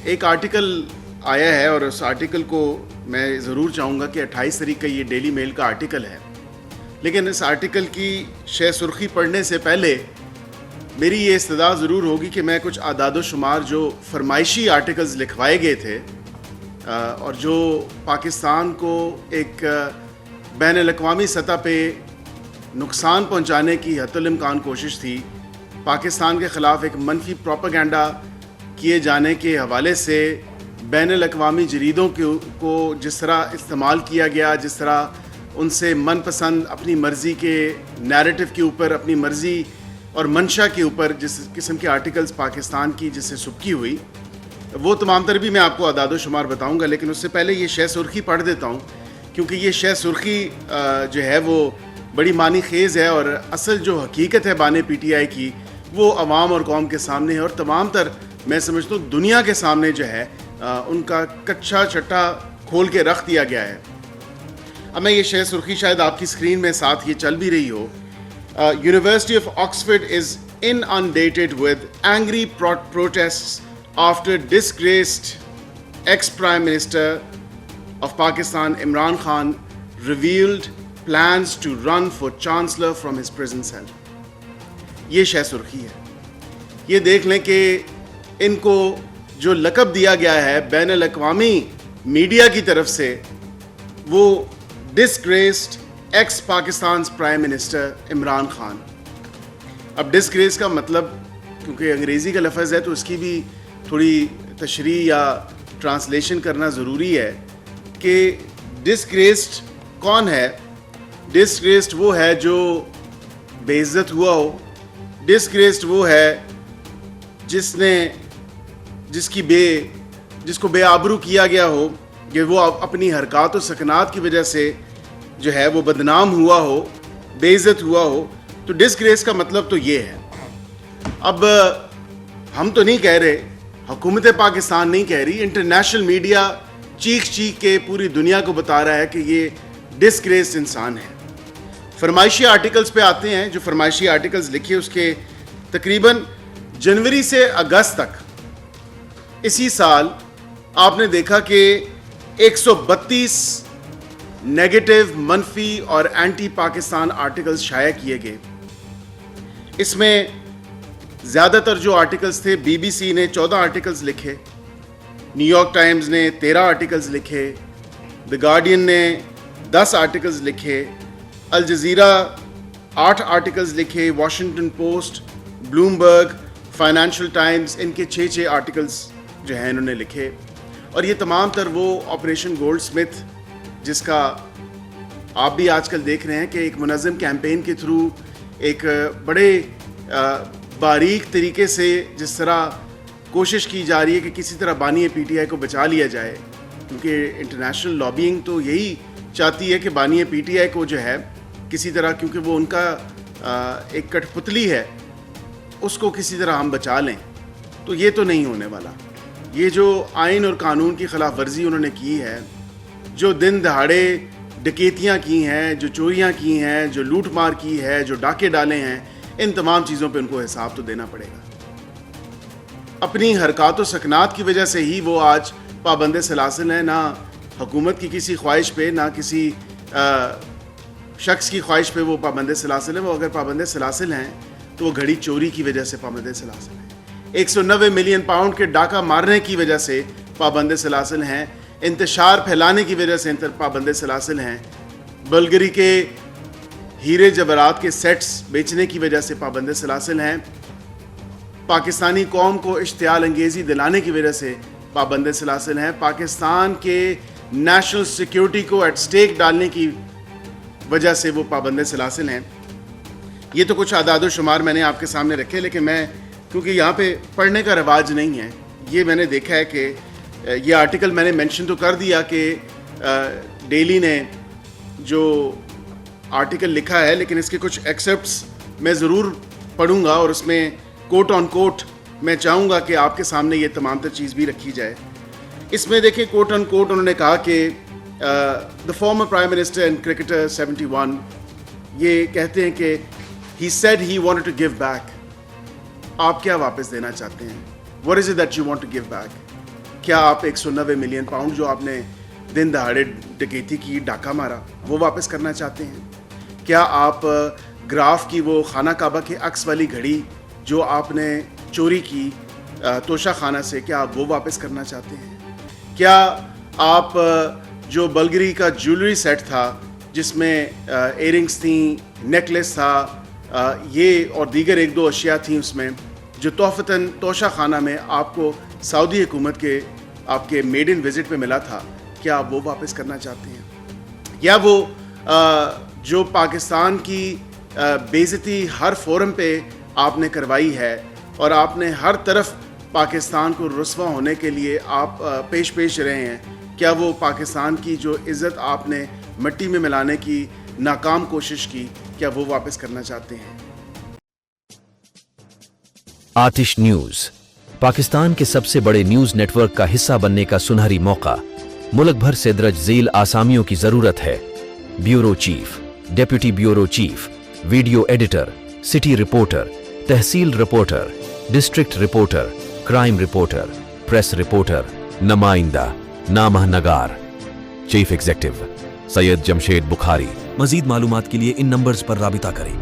ایک آرٹیکل آیا ہے اور اس آرٹیکل کو میں ضرور چاہوں گا کہ 28 تاریخ کا یہ ڈیلی میل کا آرٹیکل ہے، لیکن اس آرٹیکل کی شہ سرخی پڑھنے سے پہلے میری یہ استدعا ضرور ہوگی کہ میں کچھ اعداد و شمار جو فرمائشی آرٹیکلز لکھوائے گئے تھے اور جو پاکستان کو ایک بین الاقوامی سطح پہ نقصان پہنچانے کی حتی الامکان کوشش تھی، پاکستان کے خلاف ایک منفی پروپیگنڈا کیے جانے کے حوالے سے بین الاقوامی جریدوں کو جس طرح استعمال کیا گیا، جس طرح ان سے من پسند اپنی مرضی کے نیریٹو کے اوپر، اپنی مرضی اور منشا کے اوپر جس قسم کے آرٹیکلز پاکستان کی جس سے سبکی ہوئی، وہ تمام تر بھی میں آپ کو اعداد و شمار بتاؤں گا، لیکن اس سے پہلے یہ شہ سرخی پڑھ دیتا ہوں کیونکہ یہ شہ سرخی جو ہے وہ بڑی معنی خیز ہے اور اصل جو حقیقت ہے بانے پی ٹی آئی کی وہ عوام اور قوم کے سامنے ہے اور تمام تر میں سمجھتا ہوں دنیا کے سامنے جو ہے ان کا کچا چٹا کھول کے رکھ دیا گیا ہے۔ اب میں یہ شہ سرخی شاید آپ کی اسکرین میں ساتھ یہ چل بھی رہی ہو۔ University of Oxford is inundated with angry protests after disgraced ex-Prime Minister of Pakistan Imran Khan revealed plans to run for Chancellor from his prison cell۔ یہ شہ سرخی ہے۔ یہ دیکھ لیں کہ ان کو جو لقب دیا گیا ہے بین الاقوامی میڈیا کی طرف سے، وہ disgraced ex Pakistan prime minister Imran Khan. اب ڈسگریس کا مطلب کیونکہ انگریزی کا لفظ ہے تو اس کی بھی تھوڑی تشریح یا ٹرانسلیشن کرنا ضروری ہے کہ ڈسگریسڈ کون ہے۔ ڈسگریسڈ وہ ہے جو بے عزت ہوا ہو، ڈسگریسڈ وہ ہے جس کو بے آبرو کیا گیا ہو کہ وہ اپنی حرکات و سکنات کی وجہ سے جو ہے وہ بدنام ہوا ہو، بے عزت ہوا ہو۔ تو ڈسگریس کا مطلب تو یہ ہے۔ اب ہم تو نہیں کہہ رہے، حکومت پاکستان نہیں کہہ رہی، انٹرنیشنل میڈیا چیخ کے پوری دنیا کو بتا رہا ہے کہ یہ ڈسگریس انسان ہے۔ فرمائشی آرٹیکلز پہ آتے ہیں۔ جو فرمائشی آرٹیکلز لکھے اس کے تقریباً جنوری سے اگست تک اسی سال آپ نے دیکھا کہ 132 نیگیٹو، منفی اور اینٹی پاکستان آرٹیکلز شائع کیے گئے۔ اس میں زیادہ تر جو آرٹیکلز تھے، بی بی سی نے 14 آرٹیکلز لکھے، نیو یارک ٹائمز نے 13 آرٹیکلز لکھے، دی گارڈین نے 10 آرٹیکلز لکھے، الجزیرہ 8 آرٹیکلز لکھے، Washington Post, Bloomberg, Financial Times, ان کے 6 آرٹیکلز جو ہیں انہوں نے لکھے۔ اور یہ تمام تر وہ آپریشن گولڈ سمتھ جس کا آپ بھی آج کل دیکھ رہے ہیں کہ ایک منظم کیمپین کے تھرو ایک بڑے باریک طریقے سے جس طرح کوشش کی جا رہی ہے کہ کسی طرح بانی پی ٹی آئی کو بچا لیا جائے، کیونکہ انٹرنیشنل لابینگ تو یہی چاہتی ہے کہ بانی پی ٹی آئی کو جو ہے کسی طرح، کیونکہ وہ ان کا ایک کٹ پتلی ہے، اس کو کسی طرح ہم بچا لیں۔ تو یہ تو نہیں ہونے والا۔ یہ جو آئین اور قانون کی خلاف ورزی انہوں نے کی ہے، جو دن دہاڑے ڈکیتیاں کی ہیں، جو چوریاں کی ہیں، جو لوٹ مار کی ہے، جو ڈاکے ڈالے ہیں، ان تمام چیزوں پہ ان کو حساب تو دینا پڑے گا۔ اپنی حرکات و سکنات کی وجہ سے ہی وہ آج پابند سلاسل ہیں، نہ حکومت کی کسی خواہش پہ، نہ کسی شخص کی خواہش پہ وہ پابند سلاسل ہیں۔ وہ اگر پابند سلاسل ہیں تو وہ گھڑی چوری کی وجہ سے پابند سلاسل ہیں، 190 ملین پاؤنڈ کے ڈاکہ مارنے کی وجہ سے پابند سلاسل ہیں، انتشار پھیلانے کی وجہ سے پابند سلاسل ہیں، بلگری کے ہیرے جواہرات کے سیٹس بیچنے کی وجہ سے پابند سلاسل ہیں، پاکستانی قوم کو اشتعال انگیزی دلانے کی وجہ سے پابند سلاسل ہیں، پاکستان کے نیشنل سیکیورٹی کو ایٹ سٹیک ڈالنے کی وجہ سے وہ پابند سلاسل ہیں۔ یہ تو کچھ اعداد و شمار میں نے آپ کے سامنے رکھے، لیکن میں کیونکہ یہاں پہ پڑھنے کا رواج نہیں ہے، یہ میں نے دیکھا ہے کہ یہ آرٹیکل میں نے مینشن تو کر دیا کہ ڈیلی نے جو آرٹیکل لکھا ہے، لیکن اس کے کچھ ایکسپٹس میں ضرور پڑھوں گا اور اس میں کوٹ آن کوٹ میں چاہوں گا کہ آپ کے سامنے یہ تمام تر چیز بھی رکھی جائے۔ اس میں دیکھیں کوٹ آن کوٹ انہوں نے کہا کہ the former prime minister and cricketer 71 یہ کہتے ہیں کہ he said he wanted to give back. آپ کیا واپس دینا چاہتے ہیں؟ What is it that you want to give back? کیا آپ 190 ملین پاؤنڈ جو آپ نے دن دہاڑے ڈکیتی کی، ڈاکہ مارا، وہ واپس کرنا چاہتے ہیں؟ کیا آپ گراف کی وہ خانہ کعبہ کے عکس والی گھڑی جو آپ نے چوری کی توشہ خانہ سے، کیا آپ وہ واپس کرنا چاہتے ہیں؟ کیا آپ جو بلگری کا جیولری سیٹ تھا جس میں ایئرنگس تھیں، نیکلیس تھا، یہ اور دیگر ایک دو اشیاء تھیں اس میں، جو تحفتاً توشہ خانہ میں آپ کو سعودی حکومت کے آپ کے میڈن وزٹ پہ ملا تھا، کیا آپ وہ واپس کرنا چاہتے ہیں؟ یا وہ جو پاکستان کی بے عزتی ہر فورم پہ آپ نے کروائی ہے اور آپ نے ہر طرف پاکستان کو رسوا ہونے کے لیے آپ پیش رہے ہیں، کیا وہ پاکستان کی جو عزت آپ نے مٹی میں ملانے کی ناکام کوشش کی، کیا وہ واپس کرنا چاہتے ہیں؟ آتش نیوز پاکستان کے سب سے بڑے نیوز نیٹ ورک کا حصہ بننے کا سنہری موقع، ملک بھر سے درج ذیل آسامیوں کی ضرورت ہے: bureau chief, deputy bureau chief, video editor, city reporter, tehsil reporter, district reporter, crime reporter, press reporter, نمائندہ، نامہ نگار۔ Chief executive Syed Jamshed Bukhari. مزید معلومات کے لیے ان نمبرز پر رابطہ کریں۔